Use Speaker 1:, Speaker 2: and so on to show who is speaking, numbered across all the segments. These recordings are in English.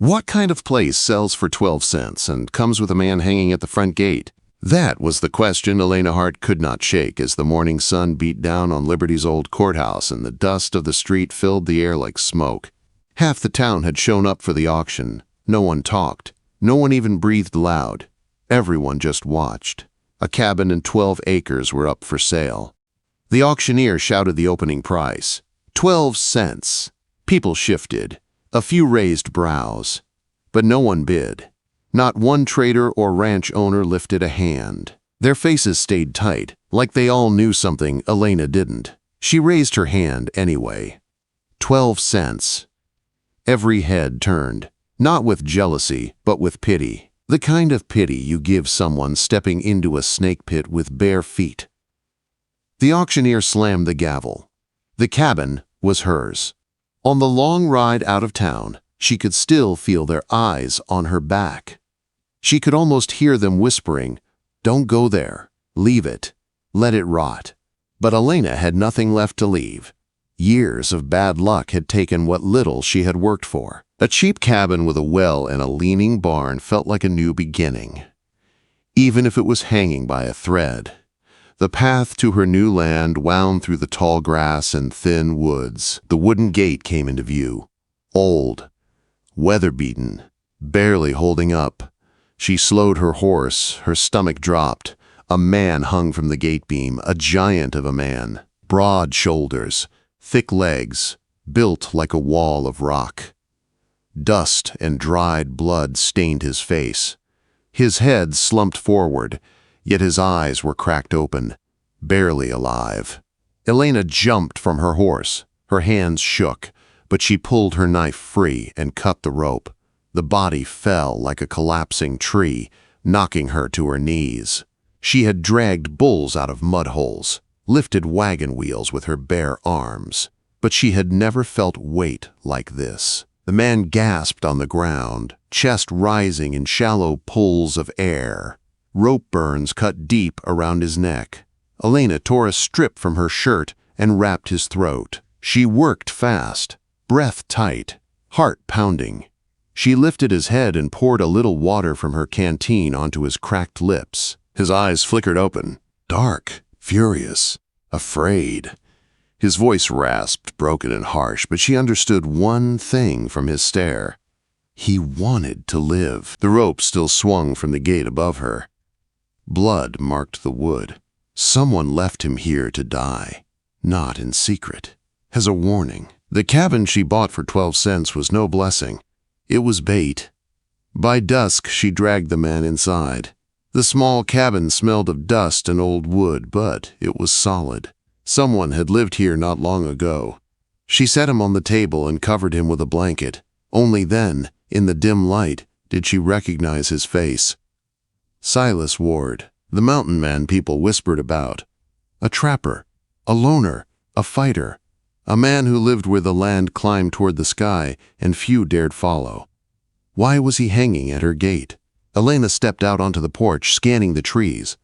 Speaker 1: What kind of place sells for 12 cents and comes with a man hanging at the front gate? That was the question Elena Hart could not shake as the morning sun beat down on Liberty's old courthouse and the dust of the street filled the air like smoke. Half the town had shown up for the auction. No one talked. No one even breathed loud. Everyone just watched. A cabin and 12 acres were up for sale. The auctioneer shouted the opening price. 12 cents. People shifted. A few raised brows. But no one bid. Not one trader or ranch owner lifted a hand. Their faces stayed tight, like they all knew something Elena didn't. She raised her hand anyway. 12 cents. Every head turned, not with jealousy, but with pity. The kind of pity you give someone stepping into a snake pit with bare feet. The auctioneer slammed the gavel. The cabin was hers. On the long ride out of town, she could still feel their eyes on her back. She could almost hear them whispering, "Don't go there. Leave it. Let it rot." But Elena had nothing left to leave. Years of bad luck had taken what little she had worked for. A cheap cabin with a well and a leaning barn felt like a new beginning, even if it was hanging by a thread. The path to her new land wound through the tall grass and thin woods. The wooden gate came into view. Old, weather-beaten, barely holding up. She slowed her horse, her stomach dropped. A man hung from the gate beam, a giant of a man. Broad shoulders, thick legs, built like a wall of rock. Dust and dried blood stained his face. His head slumped forward, yet his eyes were cracked open, barely alive. Elena jumped from her horse. Her hands shook, but she pulled her knife free and cut the rope. The body fell like a collapsing tree, knocking her to her knees. She had dragged bulls out of mud holes, lifted wagon wheels with her bare arms, but she had never felt weight like this. The man gasped on the ground, chest rising in shallow pulls of air. Rope burns cut deep around his neck. Elena tore a strip from her shirt and wrapped his throat. She worked fast, breath tight, heart pounding. She lifted his head and poured a little water from her canteen onto his cracked lips. His eyes flickered open, dark, furious, afraid. His voice rasped, broken and harsh, but she understood one thing from his stare. He wanted to live. The rope still swung from the gate above her. Blood marked the wood. Someone left him here to die, not in secret. As a warning, the cabin she bought for 12 cents was no blessing. It was bait. By dusk, she dragged the man inside. The small cabin smelled of dust and old wood, but it was solid. Someone had lived here not long ago. She set him on the table and covered him with a blanket. Only then, in the dim light, did she recognize his face. Silas Ward, the mountain man people whispered about. A trapper, a loner, a fighter, a man who lived where the land climbed toward the sky and few dared follow. Why was he hanging at her gate? Elena stepped out onto the porch, scanning the trees.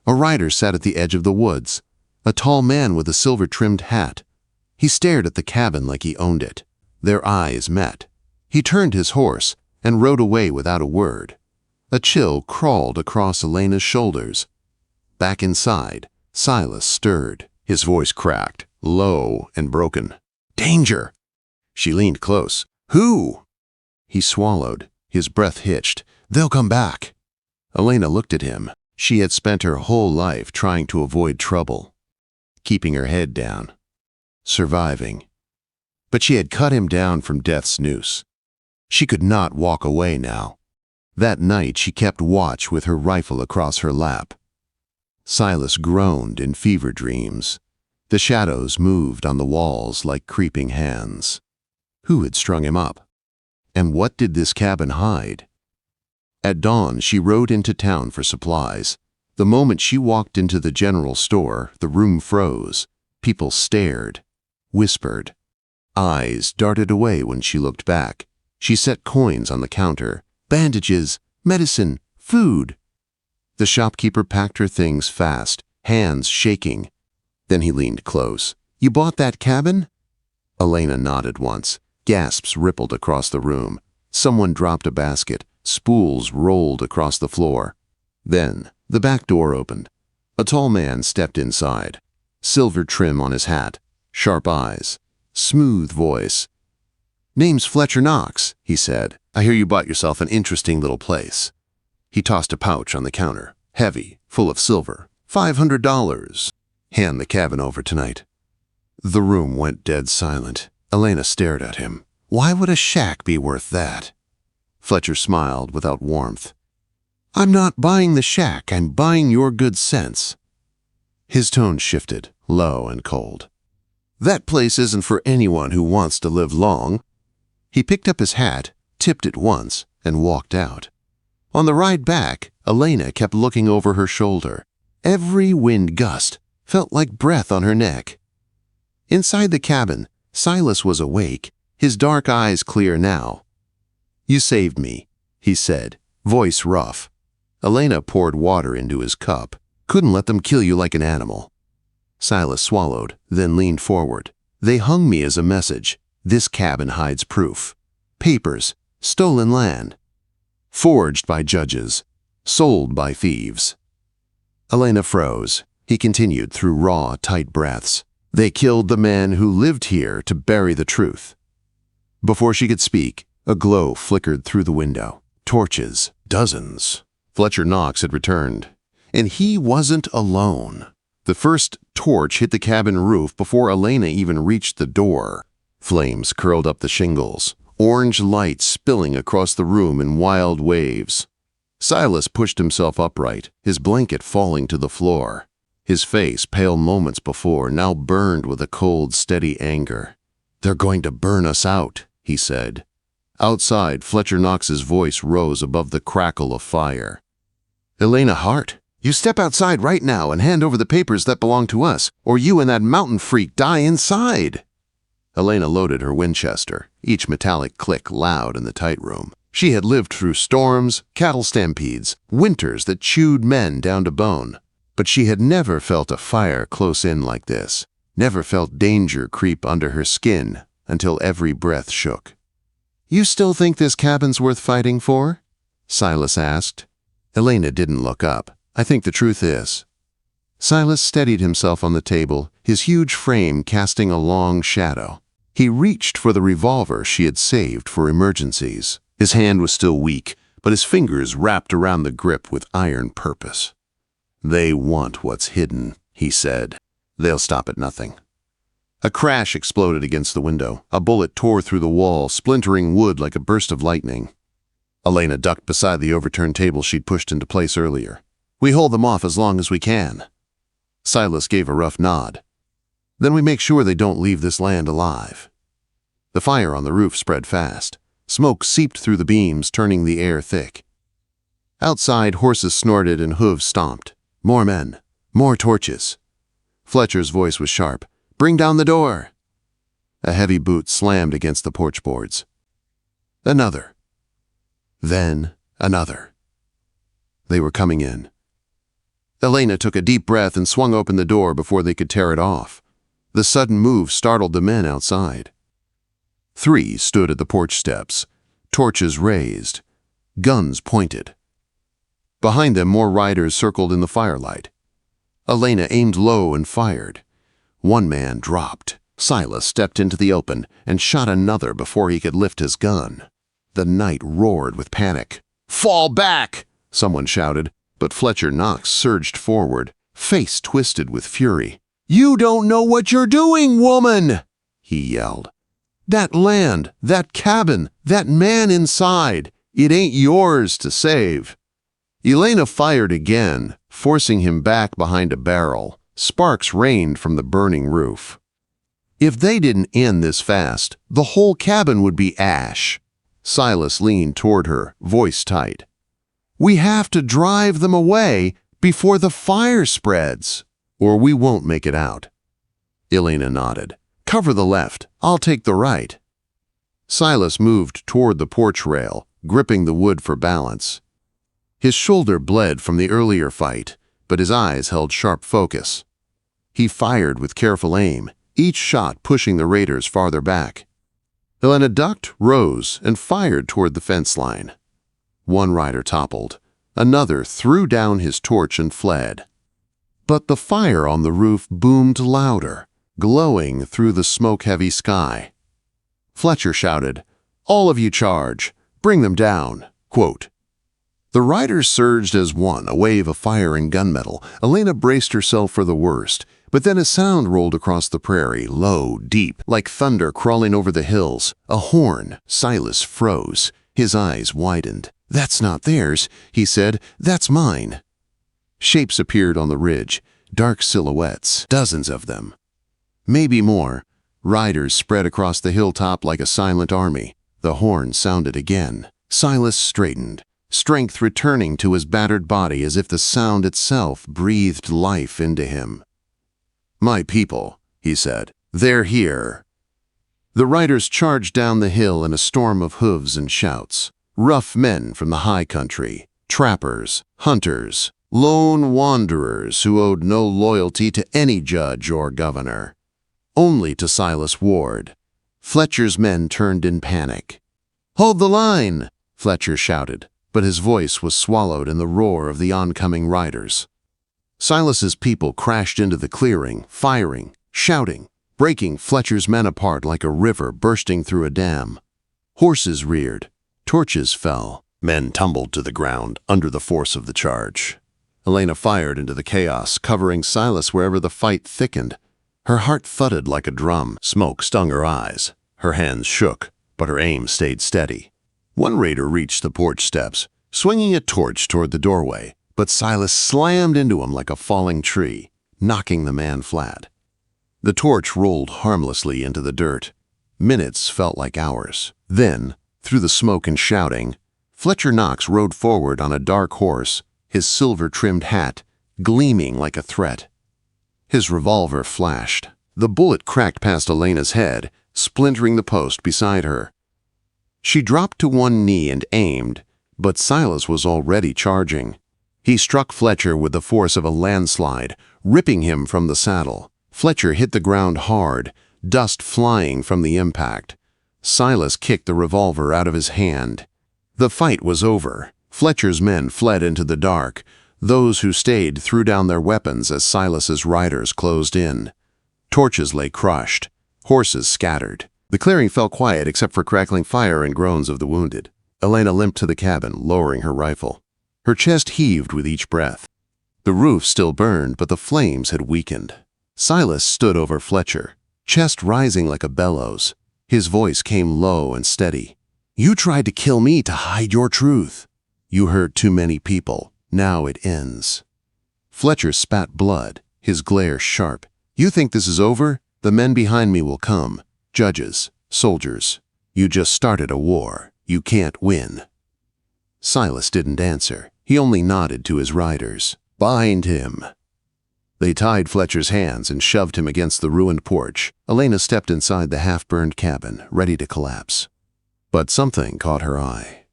Speaker 1: A rider sat at the edge of the woods. A tall man with a silver-trimmed hat. He stared at the cabin like he owned it. Their eyes met. He turned his horse and rode away without a word. A chill crawled across Elena's shoulders. Back inside, Silas stirred. His voice cracked, low and broken. "Danger!" She leaned close. "Who?" He swallowed. His breath hitched. "They'll come back." Elena looked at him. She had spent her whole life trying to avoid trouble, keeping her head down, surviving. But she had cut him down from death's noose. She could not walk away now. That night she kept watch with her rifle across her lap. Silas groaned in fever dreams. The shadows moved on the walls like creeping hands. Who had strung him up? And what did this cabin hide? At dawn, she rode into town for supplies. The moment she walked into the general store, the room froze. People stared, whispered. Eyes darted away when she looked back. She set coins on the counter. Bandages, medicine, food. The shopkeeper packed her things fast, hands shaking. Then he leaned close. "You bought that cabin?" Elena nodded once. Gasps rippled across the room. Someone dropped a basket. Spools rolled across the floor. Then, the back door opened. A tall man stepped inside. Silver trim on his hat, sharp eyes, smooth voice. "Name's Fletcher Knox," he said. "I hear you bought yourself an interesting little place." He tossed a pouch on the counter, heavy, full of silver. $500. Hand the cabin over tonight. The room went dead silent. Elena stared at him. Why would a shack be worth that? Fletcher smiled without warmth. "I'm not buying the shack, I'm buying your good sense." His tone shifted, low and cold. "That place isn't for anyone who wants to live long." He picked up his hat, tipped it once, and walked out. On the ride back, Elena kept looking over her shoulder. Every wind gust felt like breath on her neck. Inside the cabin, Silas was awake, his dark eyes clear now. "You saved me," he said, voice rough. Elena poured water into his cup. "Couldn't let them kill you like an animal." Silas swallowed, then leaned forward. "They hung me as a message. This cabin hides proof. Papers, stolen land. Forged by judges, sold by thieves." Elena froze. He continued through raw, tight breaths. "They killed the man who lived here to bury the truth." Before she could speak, a glow flickered through the window. Torches, dozens. Fletcher Knox had returned. And he wasn't alone. The first torch hit the cabin roof before Elena even reached the door. Flames curled up the shingles, orange light spilling across the room in wild waves. Silas pushed himself upright, his blanket falling to the floor. His face, pale moments before, now burned with a cold, steady anger. "They're going to burn us out," he said. Outside, Fletcher Knox's voice rose above the crackle of fire. "Elena Hart, you step outside right now and hand over the papers that belong to us, or you and that mountain freak die inside." Elena loaded her Winchester, each metallic click loud in the tight room. She had lived through storms, cattle stampedes, winters that chewed men down to bone. But she had never felt a fire close in like this, never felt danger creep under her skin until every breath shook. "You still think this cabin's worth fighting for?" Silas asked. Elena didn't look up. "I think the truth is." Silas steadied himself on the table, his huge frame casting a long shadow. He reached for the revolver she had saved for emergencies. His hand was still weak, but his fingers wrapped around the grip with iron purpose. "They want what's hidden," he said. "They'll stop at nothing." A crash exploded against the window. A bullet tore through the wall, splintering wood like a burst of lightning. Elena ducked beside the overturned table she'd pushed into place earlier. "We hold them off as long as we can." Silas gave a rough nod. "Then we make sure they don't leave this land alive." The fire on the roof spread fast. Smoke seeped through the beams, turning the air thick. Outside, horses snorted and hooves stomped. More men. More torches. Fletcher's voice was sharp. "Bring down the door." A heavy boot slammed against the porch boards. Another. Then another. They were coming in. Elena took a deep breath and swung open the door before they could tear it off. The sudden move startled the men outside. 3 stood at the porch steps, torches raised, guns pointed. Behind them, more riders circled in the firelight. Elena aimed low and fired. One man dropped. Silas stepped into the open and shot another before he could lift his gun. The night roared with panic. "Fall back!" someone shouted, but Fletcher Knox surged forward, face twisted with fury. "You don't know what you're doing, woman!" he yelled. "That land, that cabin, that man inside, it ain't yours to save." Elena fired again, forcing him back behind a barrel. Sparks rained from the burning roof. If they didn't end this fast, the whole cabin would be ash. Silas leaned toward her, voice tight. "We have to drive them away before the fire spreads, or we won't make it out." Elena nodded. "Cover the left, I'll take the right." Silas moved toward the porch rail, gripping the wood for balance. His shoulder bled from the earlier fight, but his eyes held sharp focus. He fired with careful aim, each shot pushing the raiders farther back. Elena ducked, rose, and fired toward the fence line. One rider toppled. Another threw down his torch and fled. But the fire on the roof boomed louder, glowing through the smoke-heavy sky. Fletcher shouted, "All of you charge! Bring them down!" Quote. The riders surged as one, a wave of fire and gunmetal. Elena braced herself for the worst, but then a sound rolled across the prairie, low, deep, like thunder crawling over the hills. A horn. Silas froze. His eyes widened. "That's not theirs," he said. "That's mine." Shapes appeared on the ridge, dark silhouettes, dozens of them. Maybe more. Riders spread across the hilltop like a silent army. The horn sounded again. Silas straightened, strength returning to his battered body as if the sound itself breathed life into him. "My people," he said, "they're here." The riders charged down the hill in a storm of hooves and shouts. Rough men from the high country, trappers, hunters, lone wanderers who owed no loyalty to any judge or governor. Only to Silas Ward. Fletcher's men turned in panic. "Hold the line!" Fletcher shouted, but his voice was swallowed in the roar of the oncoming riders. Silas's people crashed into the clearing, firing, shouting, breaking Fletcher's men apart like a river bursting through a dam. Horses reared, torches fell, men tumbled to the ground under the force of the charge. Elena fired into the chaos, covering Silas wherever the fight thickened. Her heart thudded like a drum. Smoke stung her eyes. Her hands shook, but her aim stayed steady. One raider reached the porch steps, swinging a torch toward the doorway, but Silas slammed into him like a falling tree, knocking the man flat. The torch rolled harmlessly into the dirt. Minutes felt like hours. Then, through the smoke and shouting, Fletcher Knox rode forward on a dark horse, his silver-trimmed hat gleaming like a threat. His revolver flashed. The bullet cracked past Elena's head, splintering the post beside her. She dropped to one knee and aimed, but Silas was already charging. He struck Fletcher with the force of a landslide, ripping him from the saddle. Fletcher hit the ground hard, dust flying from the impact. Silas kicked the revolver out of his hand. The fight was over. Fletcher's men fled into the dark. Those who stayed threw down their weapons as Silas's riders closed in. Torches lay crushed. Horses scattered. The clearing fell quiet except for crackling fire and groans of the wounded. Elena limped to the cabin, lowering her rifle. Her chest heaved with each breath. The roof still burned, but the flames had weakened. Silas stood over Fletcher, chest rising like a bellows. His voice came low and steady. "You tried to kill me to hide your truth. You hurt too many people. Now it ends." Fletcher spat blood, his glare sharp. "You think this is over? The men behind me will come. Judges, soldiers. You just started a war. You can't win." Silas didn't answer. He only nodded to his riders. "Bind him." They tied Fletcher's hands and shoved him against the ruined porch. Elena stepped inside the half-burned cabin, ready to collapse. But something caught her eye.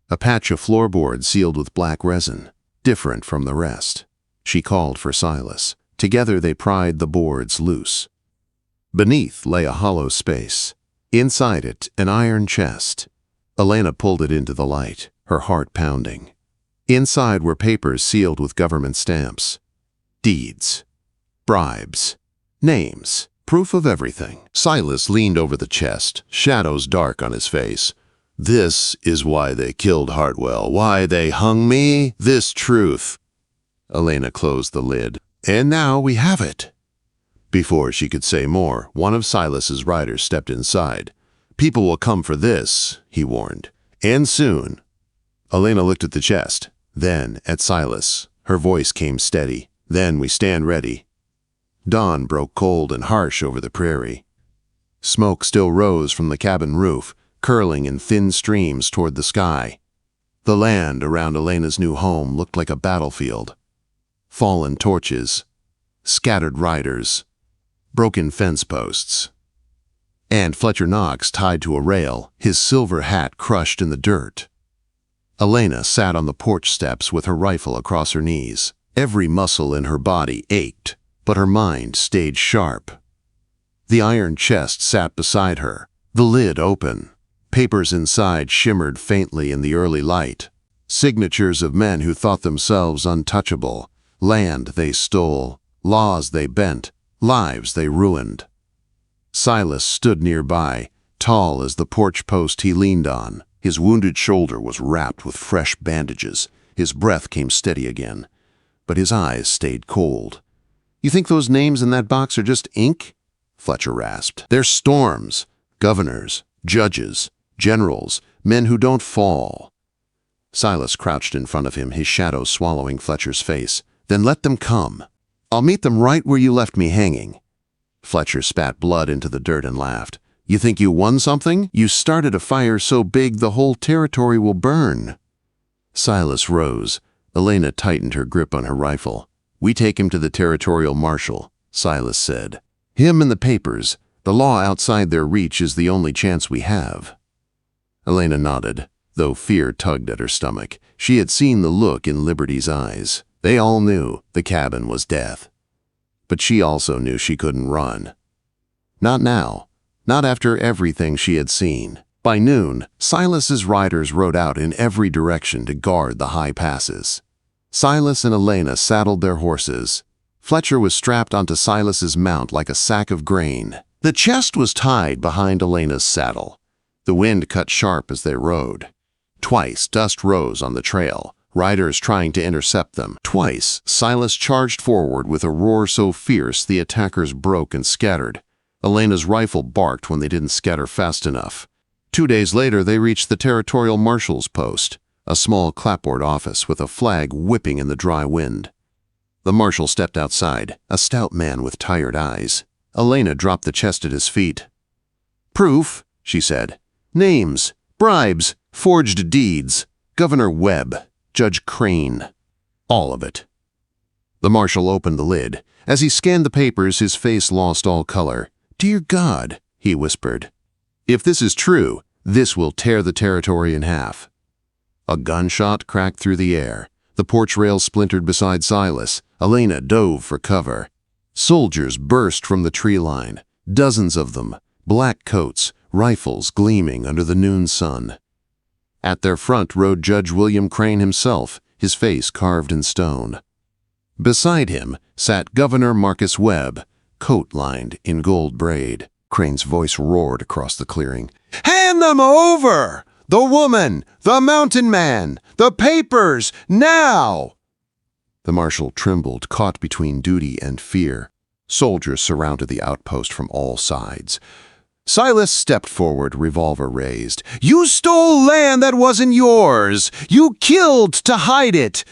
Speaker 1: A patch of floorboards sealed with black resin, different from the rest. She called for Silas. Together they pried the boards loose. Beneath lay a hollow space. Inside it, an iron chest. Elena pulled it into the light, her heart pounding. Inside were papers sealed with government stamps. Deeds. Bribes. Names. Proof of everything. Silas leaned over the chest, shadows dark on his face. "This is why they killed Hartwell, why they hung me, this truth." Elena closed the lid. "And now we have it." Before she could say more, one of Silas's riders stepped inside. "People will come for this," he warned. "And soon." Elena looked at the chest, then at Silas. Her voice came steady. "Then we stand ready." Dawn broke cold and harsh over the prairie. Smoke still rose from the cabin roof, curling in thin streams toward the sky. The land around Elena's new home looked like a battlefield. Fallen torches, scattered riders, broken fence posts, and Fletcher Knox tied to a rail, his silver hat crushed in the dirt. Elena sat on the porch steps with her rifle across her knees. Every muscle in her body ached, but her mind stayed sharp. The iron chest sat beside her, The lid open. Papers inside shimmered faintly in the early light. Signatures of men who thought themselves untouchable. Land they stole, laws they bent, lives they ruined. Silas stood nearby, tall as the porch post he leaned on. His wounded shoulder was wrapped with fresh bandages. His breath came steady again, but his eyes stayed cold. "You think those names in that box are just ink?" Fletcher rasped. "They're storms, governors, judges, generals, men who don't fall." Silas crouched in front of him, his shadow swallowing Fletcher's face. "Then let them come. I'll meet them right where you left me hanging." Fletcher spat blood into the dirt and laughed. "You think you won something? You started a fire so big the whole territory will burn." Silas rose. Elena tightened her grip on her rifle. "We take him to the territorial marshal," Silas said. "Him and the papers. The law outside their reach is the only chance we have." Elena nodded, though fear tugged at her stomach. She had seen the look in Liberty's eyes. They all knew the cabin was death. But she also knew she couldn't run. Not now. Not after everything she had seen. By noon, Silas's riders rode out in every direction to guard the high passes. Silas and Elena saddled their horses. Fletcher was strapped onto Silas's mount like a sack of grain. The chest was tied behind Elena's saddle. The wind cut sharp as they rode. Twice, dust rose on the trail, riders trying to intercept them. Twice, Silas charged forward with a roar so fierce the attackers broke and scattered. Elena's rifle barked when they didn't scatter fast enough. 2 days later, they reached the territorial marshal's post, a small clapboard office with a flag whipping in the dry wind. The marshal stepped outside, a stout man with tired eyes. Elena dropped the chest at his feet. "Proof," she said. "Names, bribes, forged deeds, Governor Webb, Judge Crane. All of it." The marshal opened the lid. As he scanned the papers, his face lost all color. "Dear God," he whispered. "If this is true, this will tear the territory in half." A gunshot cracked through the air. The porch rail splintered beside Silas. Elena dove for cover. Soldiers burst from the tree line, dozens of them, black coats, rifles gleaming under the noon sun. At their front rode Judge William Crane himself, his face carved in stone. Beside him sat Governor Marcus Webb, coat lined in gold braid. Crane's voice roared across the clearing. "Hand them over! The woman, the mountain man, the papers, now!" The marshal trembled, caught between duty and fear. Soldiers surrounded the outpost from all sides. Silas stepped forward, revolver raised. "You stole land that wasn't yours! You killed to hide it!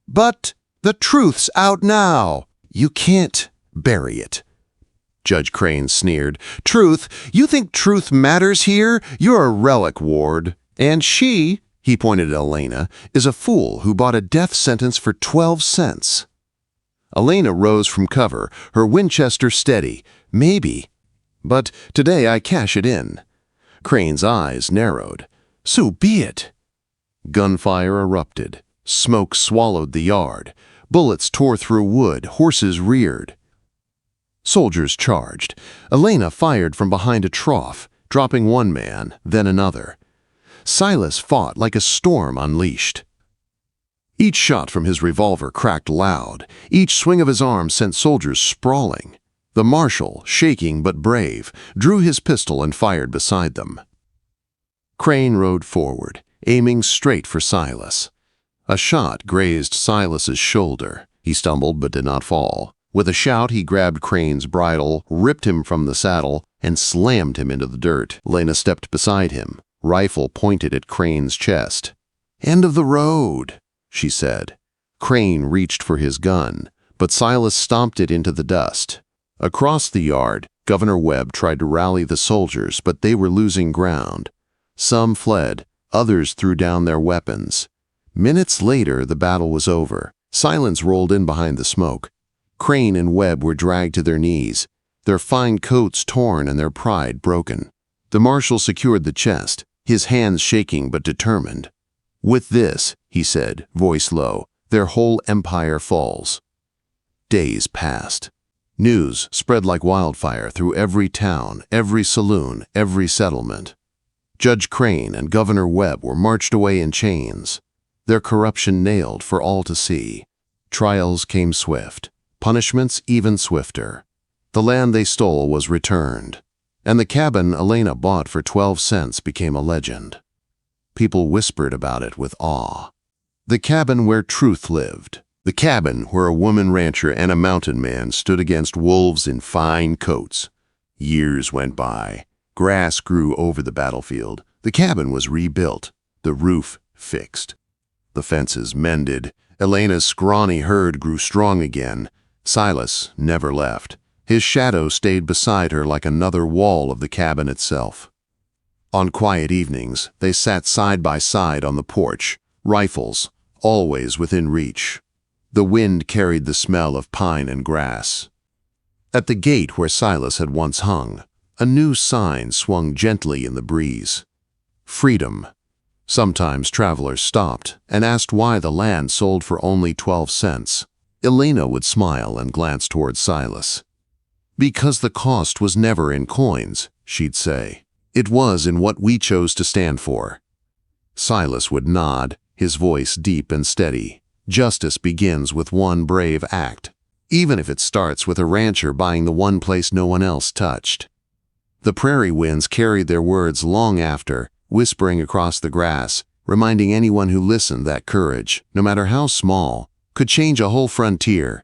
Speaker 1: But the truth's out now. You can't bury it." Judge Crane sneered. "Truth? You think truth matters here? You're a relic, Ward. And she," he pointed at Elena, "is a fool who bought a death sentence for 12 cents. Elena rose from cover, her Winchester steady. "Maybe. But today I cash it in." Crane's eyes narrowed. "So be it." Gunfire erupted. Smoke swallowed the yard. Bullets tore through wood. Horses reared. Soldiers charged. Elena fired from behind a trough, dropping one man, then another. Silas fought like a storm unleashed. Each shot from his revolver cracked loud. Each swing of his arm sent soldiers sprawling. The marshal, shaking but brave, drew his pistol and fired beside them. Crane rode forward, aiming straight for Silas. A shot grazed Silas's shoulder. He stumbled but did not fall. With a shout, he grabbed Crane's bridle, ripped him from the saddle, and slammed him into the dirt. Elena stepped beside him, rifle pointed at Crane's chest. "End of the road," she said. Crane reached for his gun, but Silas stomped it into the dust. Across the yard, Governor Webb tried to rally the soldiers, but they were losing ground. Some fled, others threw down their weapons. Minutes later, the battle was over. Silence rolled in behind the smoke. Crane and Webb were dragged to their knees, their fine coats torn and their pride broken. The marshal secured the chest, his hands shaking but determined. "With this," he said, voice low, "their whole empire falls." Days passed. News spread like wildfire through every town, every saloon, every settlement. Judge Crane and Governor Webb were marched away in chains, their corruption nailed for all to see. Trials came swift, punishments even swifter. The land they stole was returned, and the cabin Elena bought for 12 cents became a legend. People whispered about it with awe. The cabin where truth lived. The cabin where a woman rancher and a mountain man stood against wolves in fine coats. Years went by. Grass grew over the battlefield. The cabin was rebuilt, the roof fixed, the fences mended. Elena's scrawny herd grew strong again. Silas never left. His shadow stayed beside her like another wall of the cabin itself. On quiet evenings, they sat side by side on the porch, rifles always within reach. The wind carried the smell of pine and grass. At the gate where Silas had once hung, a new sign swung gently in the breeze. Freedom. Sometimes travelers stopped and asked why the land sold for only 12 cents. Elena would smile and glance toward Silas. Because the cost was never in coins, she'd say. It was in what we chose to stand for. Silas would nod, his voice deep and steady. Justice begins with one brave act, even if it starts with a rancher buying the one place no one else touched. The prairie winds carried their words long after, whispering across the grass, reminding anyone who listened that courage, no matter how small, could change a whole frontier.